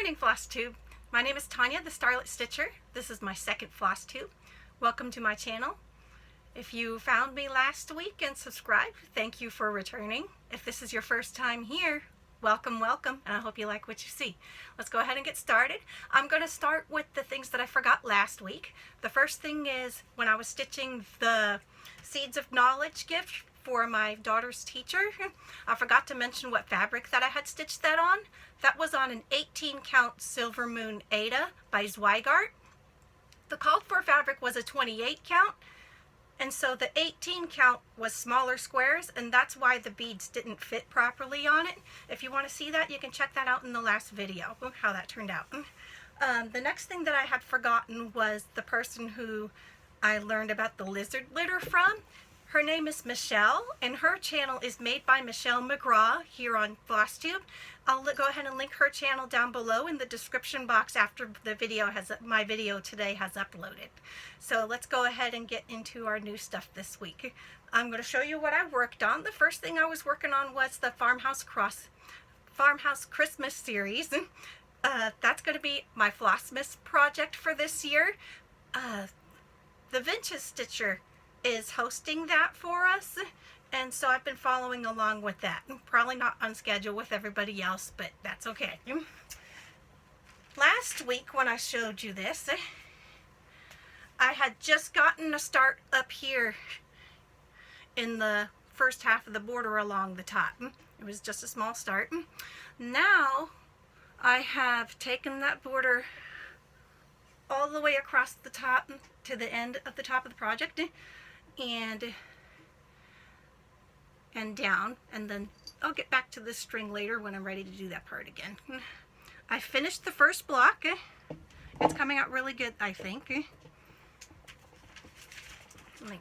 morning, Flosstube. My name is Tanya, the Starlit Stitcher. This is my second Flosstube. Welcome to my channel. If you found me last week and subscribed, thank you for returning. If this is your first time here, welcome, welcome, and I hope you like what you see. Let's go ahead and get started. I'm going to start with the things that I forgot last week. The first thing is when I was stitching the Seeds of Knowledge gift for my daughter's teacher, I forgot to mention what fabric that I had stitched that on. That was on an 18 count Silver Moon Ada by Zweigart. The called for fabric was a 28 count, and so the 18 count was smaller squares, and that's why the beads didn't fit properly on it. If you want to see that, you can check that out in the last video, how that turned out. The next thing that I had forgotten was the person who I learned about the lizard litter from. Her name is Michelle, and her channel is made by Michelle McGraw here on Flosstube. I'll go ahead and link her channel down below in the description box after the video my video today has uploaded. So let's go ahead and get into our new stuff this week. I'm going to show you what I worked on. The first thing I was working on was the Farmhouse Christmas series. That's going to be my Flossmas project for this year. The Vintage Stitcher is hosting that for us, and so I've been following along with that. Probably not on schedule with everybody else, but that's okay. Last week when I showed you this, I had just gotten a start up here in the first half of the border along the top. It was just a small start. Now I have taken that border all the way across the top to the end of the top of the project, and down, and then I'll get back to this string later when I'm ready to do that part again. I finished the first block. It's coming out really good, I think. Let me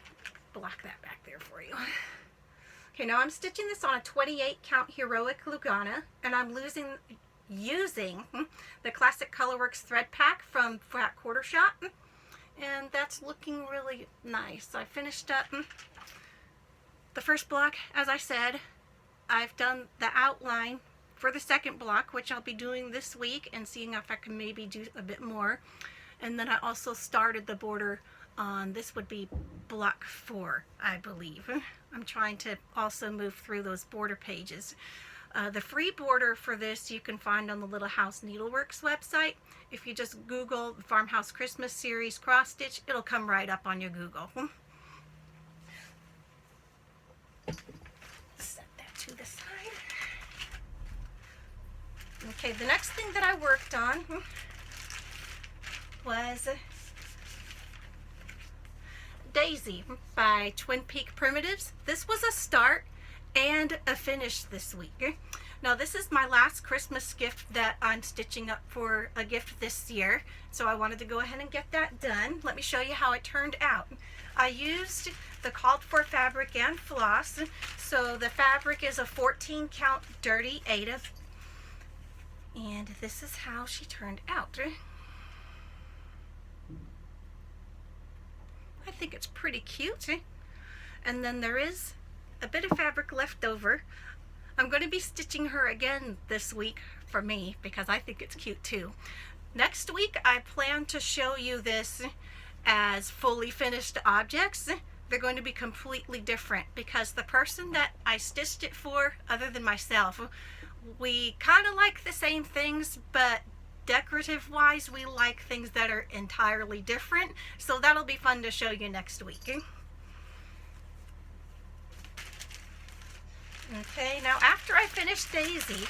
block that back there for you. Okay, now I'm stitching this on a 28 count Heroic Lugana, and I'm using the Classic Colorworks thread pack from Flat Quarter Shop, and that's looking really nice. I finished up the first block. As I said, I've done the outline for the second block, which I'll be doing this week and seeing if I can maybe do a bit more. And then I also started the border on, this would be block 4, I believe. I'm trying to also move through those border pages. The free border for this you can find on the Little House Needleworks website. If you just Google Farmhouse Christmas Series cross stitch, it'll come right up on your Google. Set that to the side. Okay, the next thing that I worked on was Daisy by Twin Peak Primitives. This was a start and a finish this week. Now this is my last Christmas gift that I'm stitching up for a gift this year, so I wanted to go ahead and get that done. Let me show you how it turned out. I used the called for fabric and floss. So the fabric is a 14 count Dirty Ada, and this is how she turned out. I think it's pretty cute, and then there is a bit of fabric left over. I'm going to be stitching her again this week for me because I think it's cute too. Next week I plan to show you this as fully finished objects. They're going to be completely different because the person that I stitched it for, other than myself, we kind of like the same things, but decorative wise we like things that are entirely different. So that'll be fun to show you next week. Okay, now after I finished Daisy,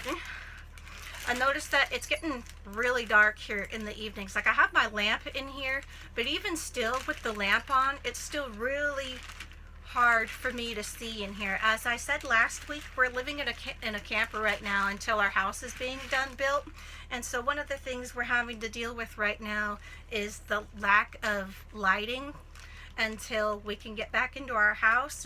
I noticed that it's getting really dark here in the evenings. Like I have my lamp in here, but even still with the lamp on, it's still really hard for me to see in here. As I said last week, we're living in a camper right now until our house is being built. And so one of the things we're having to deal with right now is the lack of lighting until we can get back into our house.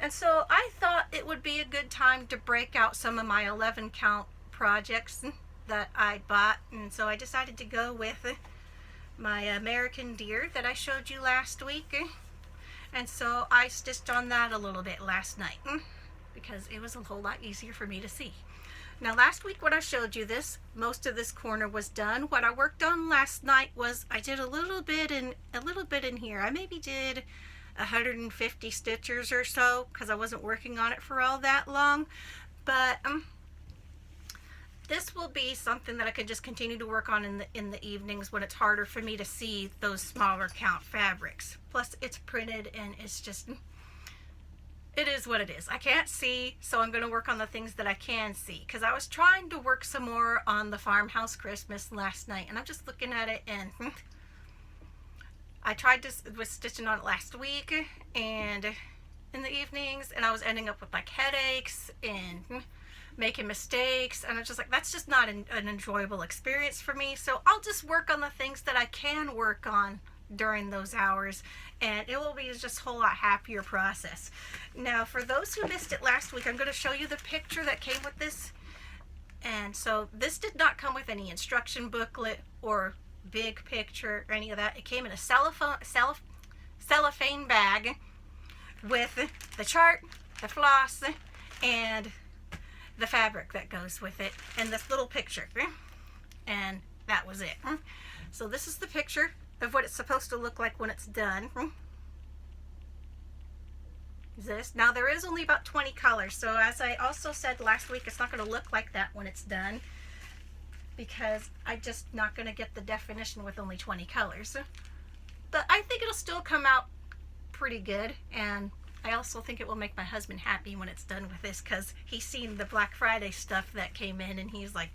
And so I thought it would be a good time to break out some of my 11 count projects that I bought, and so I decided to go with my American Deer that I showed you last week. And so I stitched on that a little bit last night because it was a whole lot easier for me to see. Now last week when I showed you this, most of this corner was done. What I worked on last night was I did a little bit in here. I maybe did 150 stitches or so because I wasn't working on it for all that long. But this will be something that I can just continue to work on in the evenings when it's harder for me to see those smaller count fabrics. Plus it's printed and it's just, it is what it is. I can't see, so I'm going to work on the things that I can see. Because I was trying to work some more on the Farmhouse Christmas last night, and I'm just looking at it, and I was stitching on it last week, and in the evenings, and I was ending up with like headaches and making mistakes, and I'm just like, that's just not an enjoyable experience for me. So I'll just work on the things that I can work on during those hours, and it will be just a whole lot happier process. Now for those who missed it last week, I'm going to show you the picture that came with this. And so this did not come with any instruction booklet or big picture or any of that. It came in a cellophane bag with the chart, the floss, and the fabric that goes with it, and this little picture, and that was it. So this is the picture of what it's supposed to look like when it's done. Now there is only about 20 colors, so as I also said last week, it's not going to look like that when it's done because I'm just not going to get the definition with only 20 colors. But I think it'll still come out pretty good, and I also think it will make my husband happy when it's done with this because he's seen the Black Friday stuff that came in, and he's like,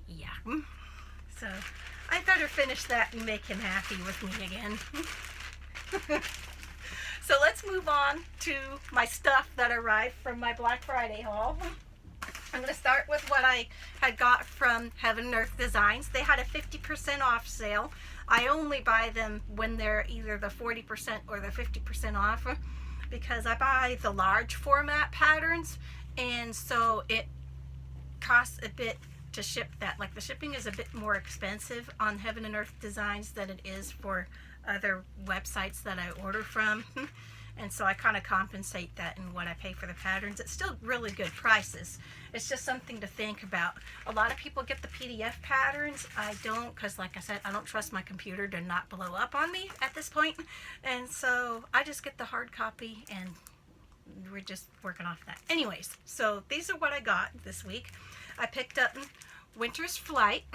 yeah. So I better finish that and make him happy with me again. So let's move on to my stuff that arrived from my Black Friday haul. I'm going to start with what I had got from Heaven and Earth Designs. They had a 50% off sale. I only buy them when they're either the 40% or the 50% off because I buy the large format patterns, and so it costs a bit to ship that. Like the shipping is a bit more expensive on Heaven and Earth Designs than it is for other websites that I order from. And so I kind of compensate that in what I pay for the patterns. It's still really good prices. It's just something to think about. A lot of people get the PDF patterns. I don't, because like I said, I don't trust my computer to not blow up on me at this point. And so I just get the hard copy, and we're just working off that. Anyways, so these are what I got this week. I picked up Winter's Flight.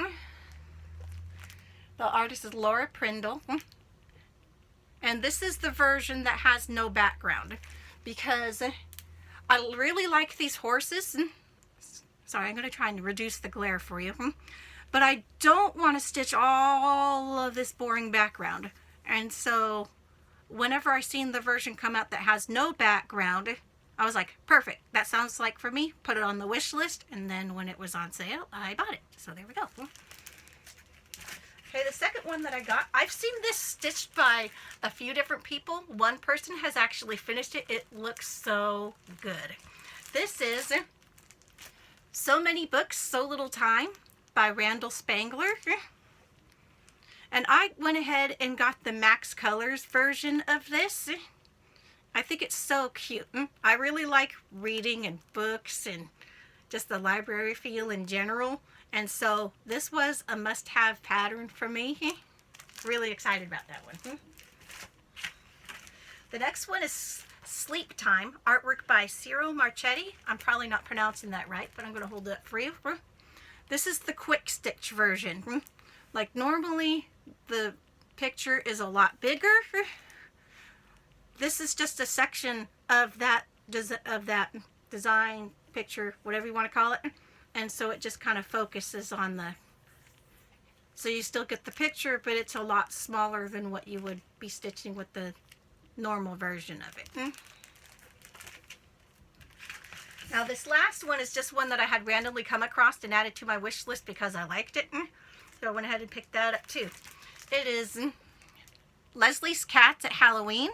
The artist is Laura Prindle. And this is the version that has no background because I really like these horses. Sorry, I'm going to try and reduce the glare for you. But I don't want to stitch all of this boring background. And so whenever I seen the version come out that has no background, I was like, perfect. That sounds like for me. Put it on the wish list. And then when it was on sale, I bought it. So there we go. Okay, the second one that I got, I've seen this stitched by a few different people. One person has actually finished it. It looks so good. This is So Many Books, So Little Time by Randall Spangler. And I went ahead and got the Max Colors version of this. I think it's so cute. I really like reading and books and just the library feel in general. And so this was a must-have pattern for me. Really excited about that one. The next one is Sleep Time, artwork by Cyril Marchetti. I'm probably not pronouncing that right, but I'm going to hold it up for you. This is the quick stitch version. Like normally the picture is a lot bigger. This is just a section of that design picture, whatever you want to call it. And so it just kind of focuses on the, so you still get the picture, but it's a lot smaller than what you would be stitching with the normal version of it. Now this last one is just one that I had randomly come across and added to my wish list because I liked it. So I went ahead and picked that up too. It is Leslie's Cats at Halloween.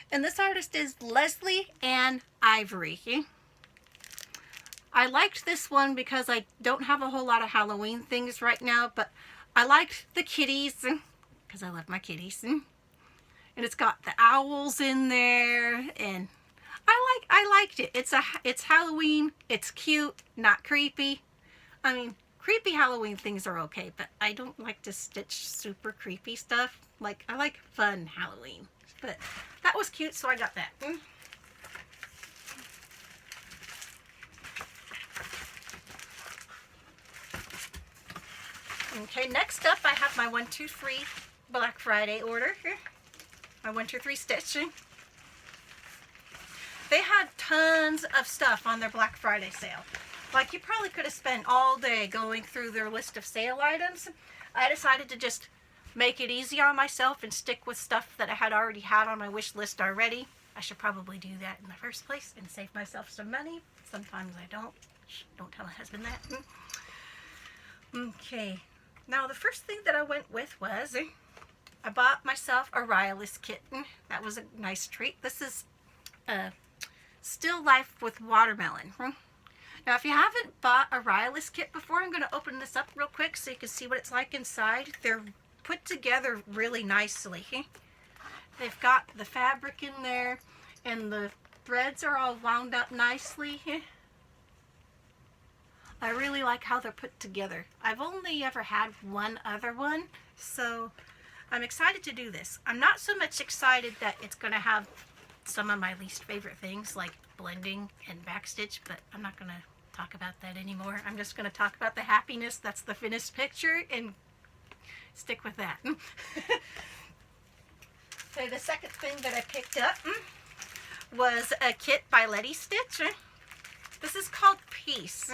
And this artist is Leslie Ann Ivory. I liked this one because I don't have a whole lot of Halloween things right now, but I liked the kitties because I love my kitties. And it's got the owls in there, and I liked it. It's Halloween. It's cute, not creepy. I mean, creepy Halloween things are okay, but I don't like to stitch super creepy stuff. Like, I like fun Halloween. But that was cute, so I got that. Okay, next up I have my 1, 2, 3 Black Friday order here. My Winter 3 stitching. They had tons of stuff on their Black Friday sale. Like, you probably could have spent all day going through their list of sale items. I decided to just make it easy on myself and stick with stuff that I had already had on my wish list already. I should probably do that in the first place and save myself some money. Sometimes I don't. Don't tell my husband that. Okay. Now, the first thing that I went with was I bought myself a Riolis kitten. That was a nice treat. This is Still Life with Watermelon. Now, if you haven't bought a Riolis kit before, I'm going to open this up real quick so you can see what it's like inside. They're put together really nicely. They've got the fabric in there, and the threads are all wound up nicely. I really like how they're put together. I've only ever had one other one, so I'm excited to do this. I'm not so much excited that it's going to have some of my least favorite things like blending and backstitch, but I'm not going to talk about that anymore. I'm just going to talk about the happiness that's the finished picture and stick with that. So the second thing that I picked up was a kit by Letistitch. This is called Peace.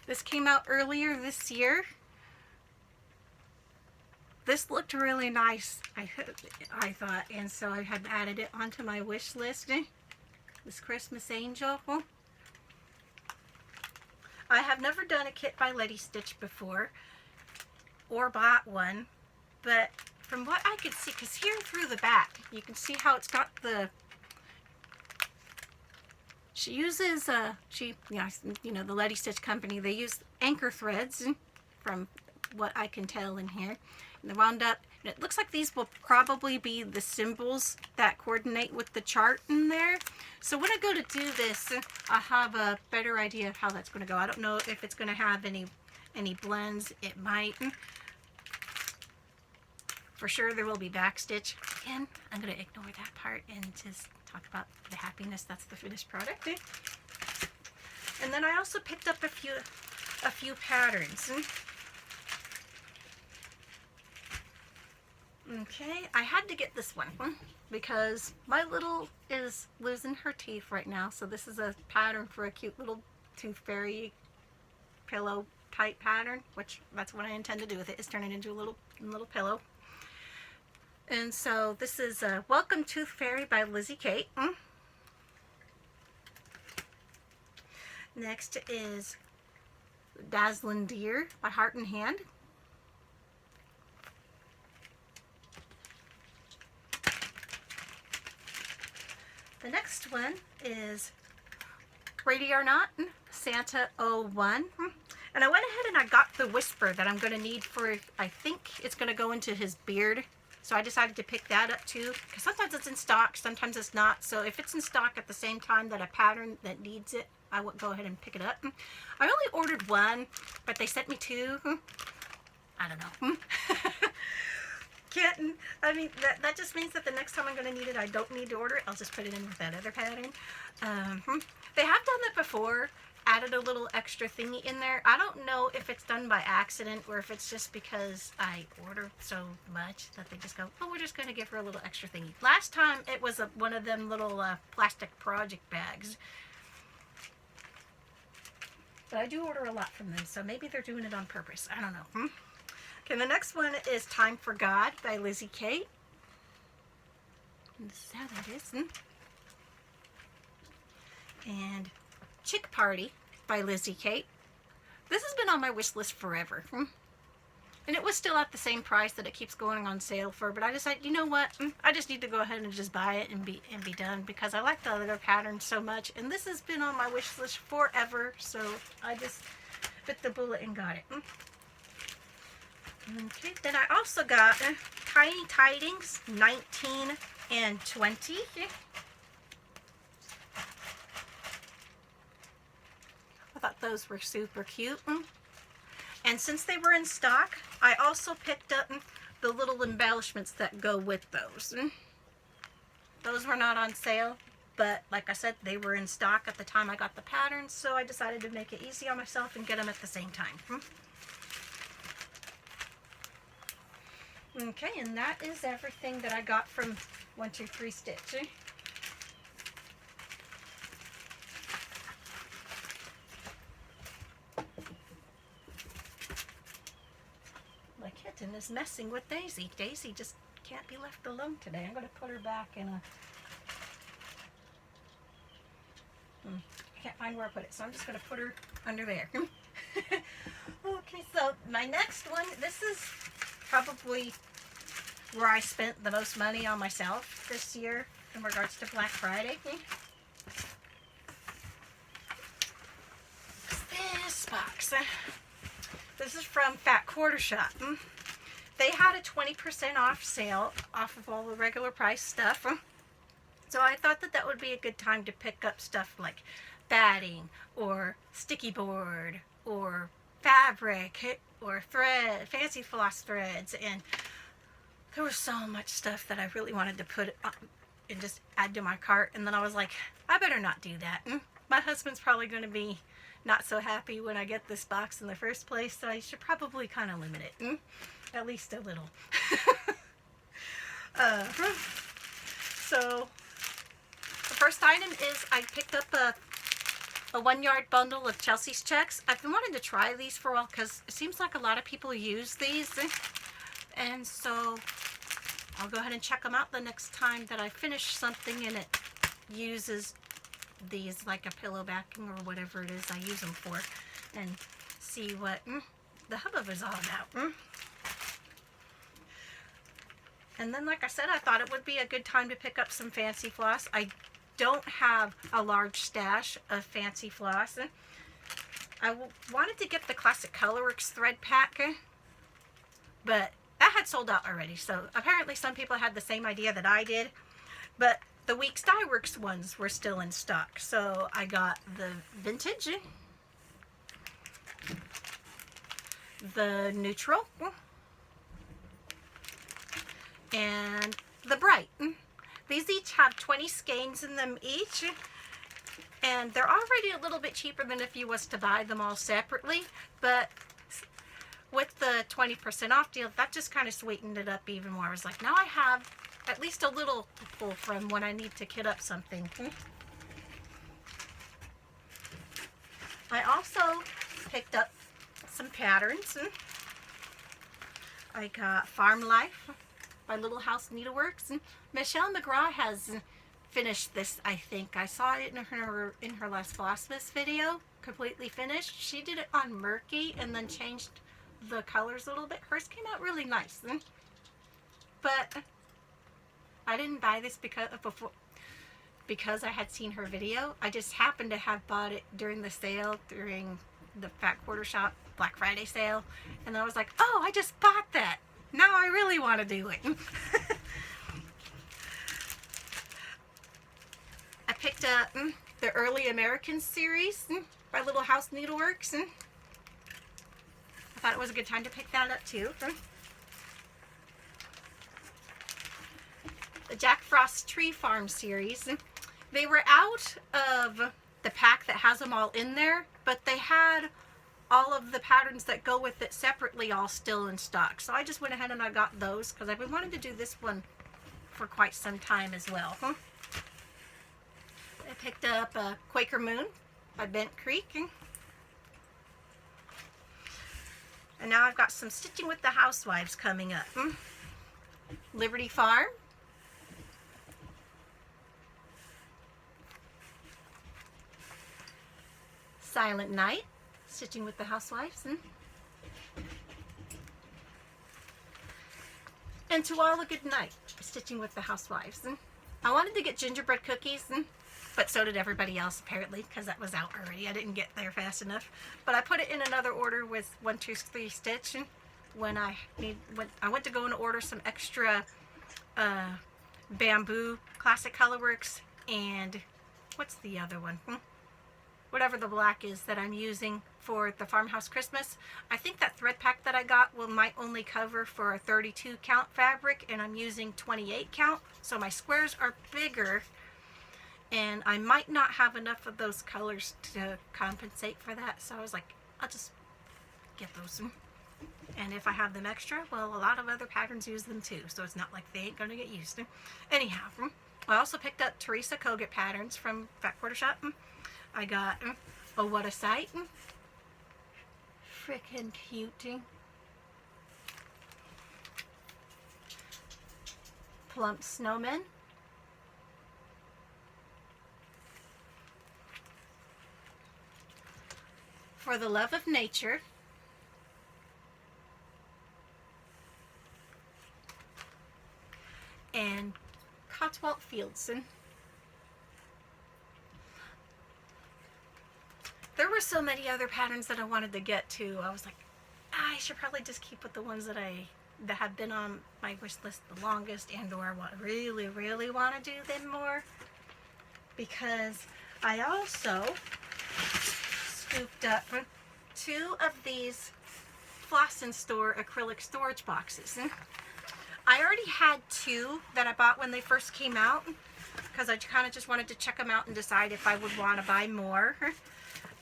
This came out earlier this year. This looked really nice, I thought, and so I had added it onto my wish list. This Christmas Angel. I have never done a kit by Letistitch before, or bought one, but from what I could see, because here through the back, you can see how it's got the... She uses, the Letistitch company, they use anchor threads, from what I can tell in here. And they're wound up, and it looks like these will probably be the symbols that coordinate with the chart in there. So when I go to do this, I have a better idea of how that's going to go. I don't know if it's going to have any blends. It might. For sure there will be backstitch. Again, I'm going to ignore that part and just talk about the happiness that's the finished product. And then I also picked up a few patterns. Okay, I had to get this one because my little is losing her teeth right now. So this is a pattern for a cute little tooth fairy pillow type pattern, which that's what I intend to do with it, is turn it into a little pillow. And so this is Welcome Tooth Fairy by Lizzie Kate. Next is Dazzlin Deer by Heart and Hand. The next one is Ready or Not, Santa 01. And I went ahead and I got the whisper that I'm going to need for, I think it's going to go into his beard. So I decided to pick that up too, because sometimes it's in stock, sometimes it's not. So if it's in stock at the same time that a pattern that needs it, I would go ahead and pick it up. I only ordered one, but they sent me two. I don't know. I mean, that just means that the next time I'm going to need it, I don't need to order it. I'll just put it in with that other pattern. They have done that before, added a little extra thingy in there. I don't know if it's done by accident or if it's just because I order so much that they just go, oh, we're just going to give her a little extra thingy. Last time it was one of them little plastic project bags. But I do order a lot from them, so maybe they're doing it on purpose. I don't know. Okay, the next one is Time for God by Lizzie Kate. And this is how that is. And Chick Party by Lizzie Kate. This has been on my wish list forever. And it was still at the same price that it keeps going on sale for, but I decided, you know what? I just need to go ahead and just buy it and be done, because I like the other pattern so much. And this has been on my wish list forever, so I just bit the bullet and got it. Okay, then I also got Tiny Tidings 19 and 20. I thought those were super cute. And since they were in stock, I also picked up the little embellishments that go with those. Those were not on sale, but like I said, they were in stock at the time I got the patterns, so I decided to make it easy on myself and get them at the same time. Okay, and that is everything that I got from 123 Stitch. My kitten is messing with Daisy. Daisy just can't be left alone today. I'm going to put her back in a... I can't find where I put it, so I'm just going to put her under there. Okay, so my next one, this is probably where I spent the most money on myself this year in regards to Black Friday. This box. This is from Fat Quarter Shop. They had a 20% off sale off of all the regular price stuff. So I thought that that would be a good time to pick up stuff like batting or sticky board or fabric or thread, fancy floss threads, and there was so much stuff that I really wanted to put and just add to my cart, and then I was like, I better not do that. My husband's probably going to be not so happy when I get this box in the first place, so I should probably kind of limit it, at least a little. So the first item is I picked up a 1 yard bundle of Chelsea's checks. I've been wanting to try these for a while because it seems like a lot of people use these, and so I'll go ahead and check them out the next time that I finish something and it uses these like a pillow backing or whatever it is I use them for, and see what the hubbub is all about. And then, like I said, I thought it would be a good time to pick up some fancy floss. I don't have a large stash of fancy floss. I wanted to get the classic Colorworks thread pack, but that had sold out already. So apparently some people had the same idea that I did, but the Weeks Dye Works ones were still in stock. So I got the vintage, the neutral, and the bright. These each have 20 skeins in them each, and they're already a little bit cheaper than if you was to buy them all separately, but with the 20% off deal, that just kind of sweetened it up even more. I was like, now I have at least a little to pull from when I need to kit up something. I also picked up some patterns. I got Farm Life by Little House Needleworks. Michelle McGraw has finished this, I think. I saw it in her last Flossmas video, completely finished. She did it on murky and then changed the colors a little bit. Hers came out really nice. But I didn't buy this because I had seen her video. I just happened to have bought it during the sale, during the Fat Quarter Shop Black Friday sale, and I was like, oh, I just bought that. Now I really want to do it. I picked up the Early American series by Little House Needleworks. I thought it was a good time to pick that up too. The Jack Frost Tree Farm series. They were out of the pack that has them all in there, but they had all of the patterns that go with it separately all still in stock. So I just went ahead and I got those because I've been wanting to do this one for quite some time as well. I picked up Quaker Moon by Bent Creek. And now I've got some Stitching with the Housewives coming up. Liberty Farm. Silent Night, Stitching with the Housewives. And To All a Good Night, Stitching with the Housewives. I wanted to get gingerbread cookies, but so did everybody else apparently, because that was out already. I didn't get there fast enough. But I put it in another order with 123 Stitch when I went to go and order some extra bamboo classic Colorworks, and what's the other one? whatever the black is that I'm using for the Farmhouse Christmas. I think that thread pack that I got might only cover for a 32 count fabric, and I'm using 28 count, so my squares are bigger, and I might not have enough of those colors to compensate for that, so I was like, I'll just get those. And if I have them extra, well, a lot of other patterns use them too, so it's not like they ain't gonna get used. Anyhow, I also picked up Teresa Kogut patterns from Fat Quarter Shop. I got, oh, what a sight. Freaking cute. Plump Snowmen. For the Love of Nature. And Cotswold Fieldson. There were so many other patterns that I wanted to get to. I was like, I should probably just keep with the ones that have been on my wish list the longest, and or what really, really want to do them more. Because I also scooped up 2 of these Floss and Store acrylic storage boxes. I already had 2 that I bought when they first came out, because I kind of just wanted to check them out and decide if I would want to buy more.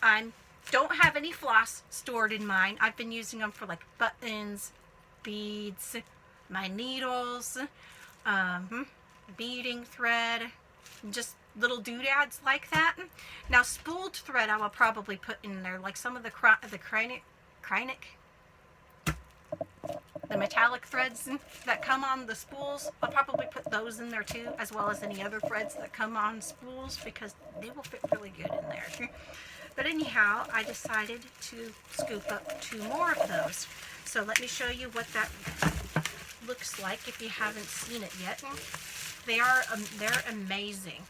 I don't have any floss stored in mine. I've been using them for like buttons, beads, my needles, beading thread, just little doodads like that. Now spooled thread I will probably put in there, like some of the metallic threads that come on the spools. I'll probably put those in there too, as well as any other threads that come on spools, because they will fit really good in there. But anyhow, I decided to scoop up 2 more of those. So let me show you what that looks like if you haven't seen it yet. They're amazing.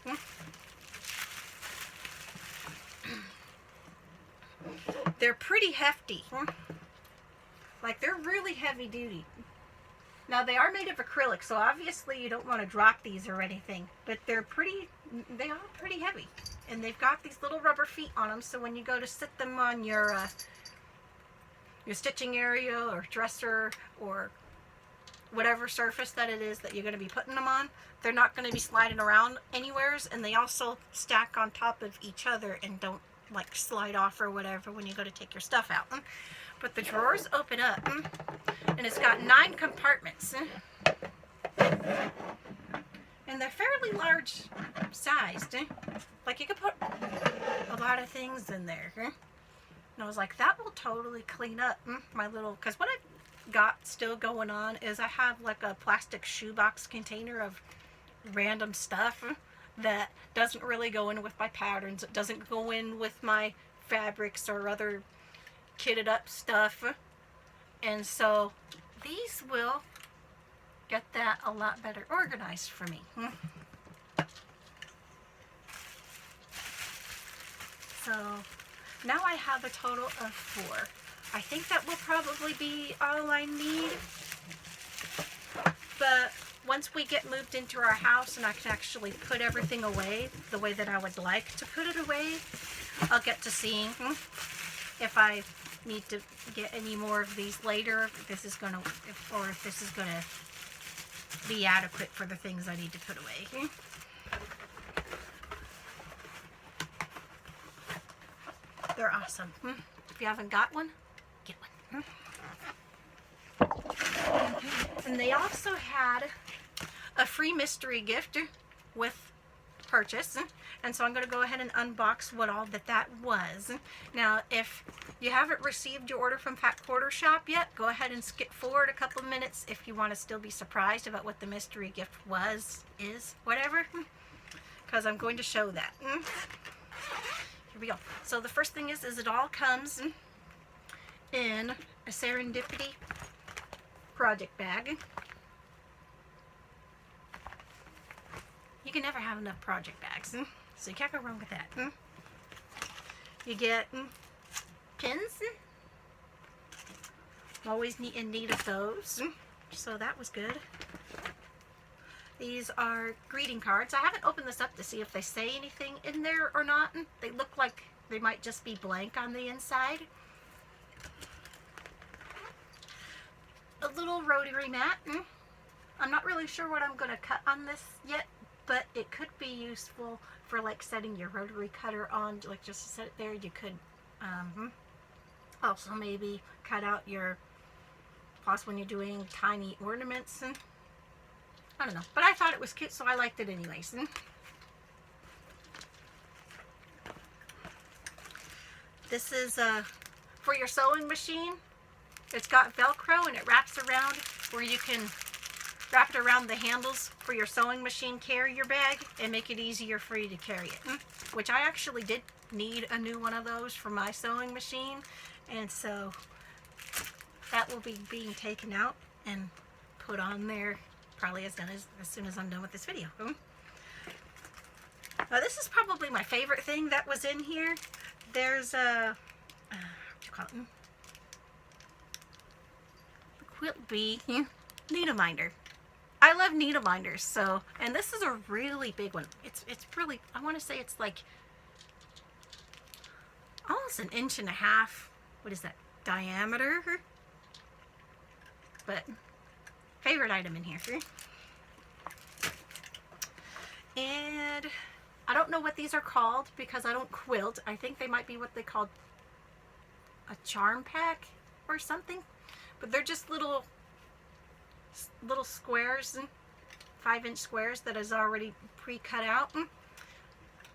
They're pretty hefty. Like, they're really heavy duty. Now they are made of acrylic, so obviously you don't want to drop these or anything, but they are pretty heavy. And they've got these little rubber feet on them, so when you go to sit them on your stitching area or dresser or whatever surface that it is that you're going to be putting them on, they're not going to be sliding around anywheres, and they also stack on top of each other and don't like slide off or whatever when you go to take your stuff out. But the drawers open up, and it's got 9 compartments. And they're fairly large sized. Like, you could put a lot of things in there. And I was like, that will totally clean up my little, because what I've got still going on is I have like a plastic shoebox container of random stuff that doesn't really go in with my patterns. It doesn't go in with my fabrics or other kitted up stuff. And so these will get that a lot better organized for me. So now I have a total of 4. I think that will probably be all I need. But once we get moved into our house and I can actually put everything away the way that I would like to put it away, I'll get to seeing if I need to get any more of these later, if this is gonna be adequate for the things I need to put away. They're awesome. If you haven't got one, get one. And they also had a free mystery gift with purchase, and so I'm going to go ahead and unbox what all that was. Now, if you haven't received your order from Fat Quarter Shop yet, go ahead and skip forward a couple of minutes if you want to still be surprised about what the mystery gift is, whatever, because I'm going to show that. Here we go. So the first thing is it all comes in a Serendipity project bag. You can never have enough project bags, so you can't go wrong with that. You get pins. I'm always in need of those, so that was good. These are greeting cards. I haven't opened this up to see if they say anything in there or not. They look like they might just be blank on the inside. A little rotary mat. I'm not really sure what I'm going to cut on this yet, but it could be useful for like setting your rotary cutter on, like just to set it there. You could also maybe cut out your floss when you're doing tiny ornaments. And I don't know, but I thought it was cute, so I liked it anyways. This is for your sewing machine. It's got Velcro and it wraps around where you can wrap it around the handles for your sewing machine carrier bag and make it easier for you to carry it. Which I actually did need a new one of those for my sewing machine, and so that will be being taken out and put on there probably as soon as I'm done with this video. Now this is probably my favorite thing that was in here. There's a what do you call it? Quilt bee needle minder. I love needle minders, so, and this is a really big one. It's really, I want to say it's like almost 1.5 inches. What is that, diameter? But favorite item in here. And I don't know what these are called because I don't quilt. I think they might be what they call a charm pack or something. But they're just little squares, 5-inch squares that is already pre-cut out.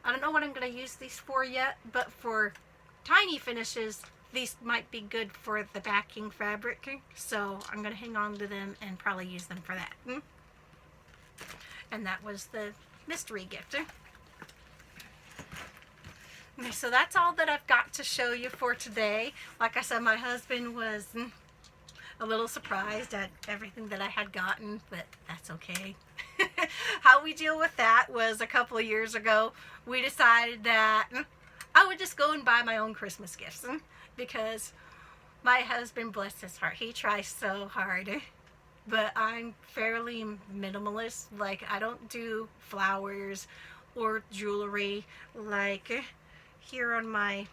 I don't know what I'm going to use these for yet, but for tiny finishes, these might be good for the backing fabric. So I'm going to hang on to them and probably use them for that. And that was the mystery gift. Okay, so that's all that I've got to show you for today. Like I said, my husband was a little surprised at everything that I had gotten, but that's okay. How we deal with that was a couple of years ago, we decided that I would just go and buy my own Christmas gifts because my husband, bless his heart, he tries so hard, but I'm fairly minimalist. Like, I don't do flowers or jewelry. Like here on my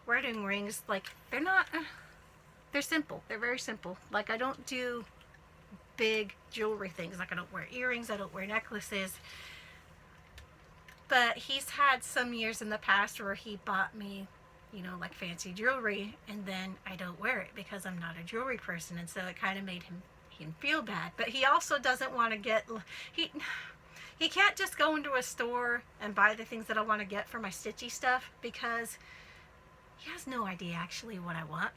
wedding rings, like they're not, they're simple. They're very simple. Like, I don't do big jewelry things. Like, I don't wear earrings. I don't wear necklaces. But he's had some years in the past where he bought me, you know, like fancy jewelry, and then I don't wear it because I'm not a jewelry person, and so it kind of made him feel bad. But he also doesn't want to get, he can't just go into a store and buy the things that I want to get for my stitchy stuff because he has no idea actually what I want.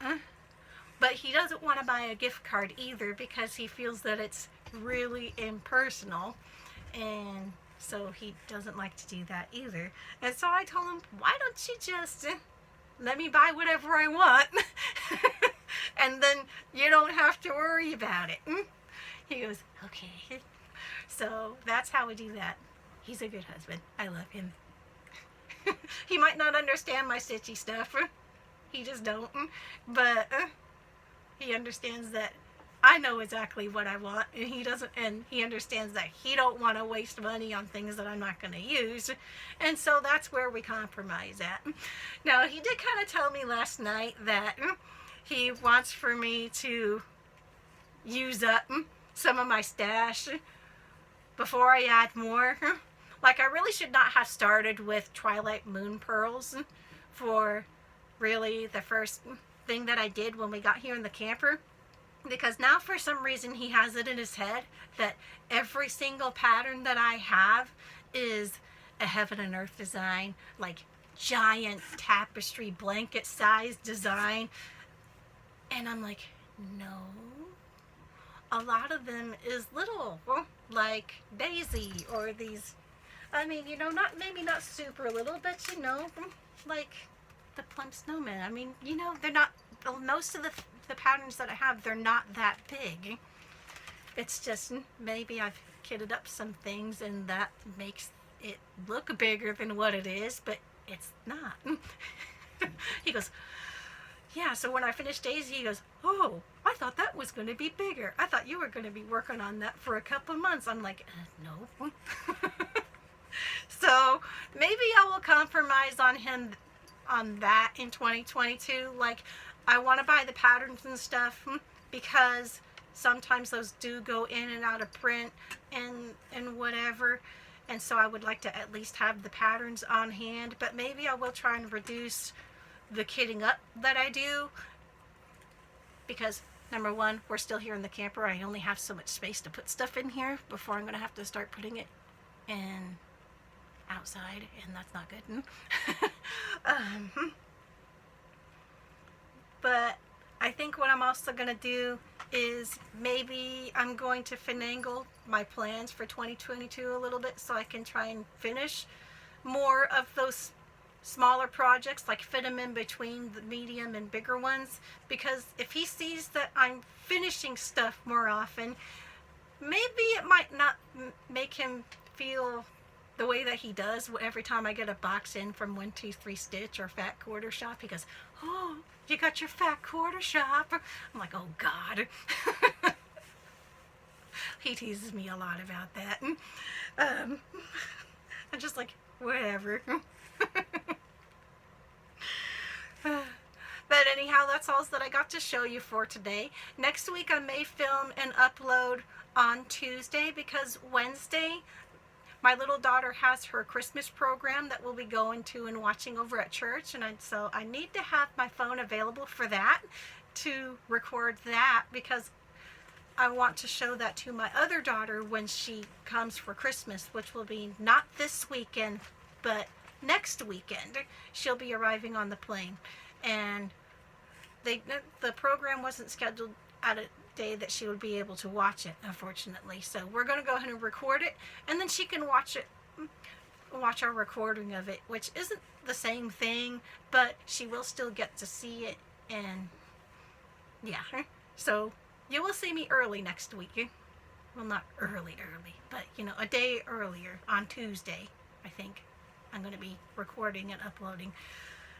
But he doesn't want to buy a gift card either because he feels that it's really impersonal, and so he doesn't like to do that either. And so I told him, why don't you just let me buy whatever I want and then you don't have to worry about it. He goes, okay. So that's how we do that. He's a good husband. I love him. He might not understand my stitchy stuff. He just don't. But he understands that I know exactly what I want, and he doesn't, and he understands that he don't want to waste money on things that I'm not going to use. And so that's where we compromise at. Now, he did kind of tell me last night that he wants for me to use up some of my stash before I add more. Like, I really should not have started with Twilight Moon Pearls for really the first thing that I did when we got here in the camper. Because now for some reason he has it in his head that every single pattern that I have is a heaven and earth design, like giant tapestry blanket size design. And I'm like, no. A lot of them is little, like Daisy or these, I mean, you know, maybe not super little, but you know, like the Plump Snowmen. I mean, you know, they're not, most of the patterns that I have, they're not that big. It's just maybe I've kitted up some things and that makes it look bigger than what it is, but it's not. He goes, yeah, so when I finished Daisy, he goes, oh, I thought that was going to be bigger. I thought you were going to be working on that for a couple months. I'm like, no. So maybe I will compromise on him on that in 2022. Like, I want to buy the patterns and stuff because sometimes those do go in and out of print and whatever. And so I would like to at least have the patterns on hand, but maybe I will try and reduce the kitting up that I do, because number one, we're still here in the camper. I only have so much space to put stuff in here before I'm going to have to start putting it in outside, and that's not good. But I think what I'm also going to do is maybe I'm going to finagle my plans for 2022 a little bit so I can try and finish more of those smaller projects, like fit them in between the medium and bigger ones, because if he sees that I'm finishing stuff more often, maybe it might not make him feel the way that he does every time I get a box in from 123 Stitch or Fat Quarter Shop. He goes, "Oh, you got your Fat Quarter Shop?" I'm like, "Oh God." He teases me a lot about that. I'm just like, whatever. But anyhow, that's all that I got to show you for today. Next week I may film and upload on Tuesday, because Wednesday my little daughter has her Christmas program that we'll be going to and watching over at church, and so I need to have my phone available for that, to record that, because I want to show that to my other daughter when she comes for Christmas, which will be not this weekend, but next weekend. She'll be arriving on the plane, and the program wasn't scheduled at a day that she would be able to watch it, unfortunately. So we're going to go ahead and record it, and then she can watch our recording of it, which isn't the same thing, but she will still get to see it. And yeah, so you will see me early next week. Well, not early, but a day earlier on Tuesday, I think I'm going to be recording and uploading.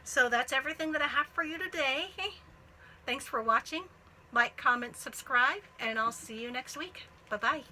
So that's everything that I have for you today. Thanks for watching. Like, comment, subscribe, and I'll see you next week. Bye-bye.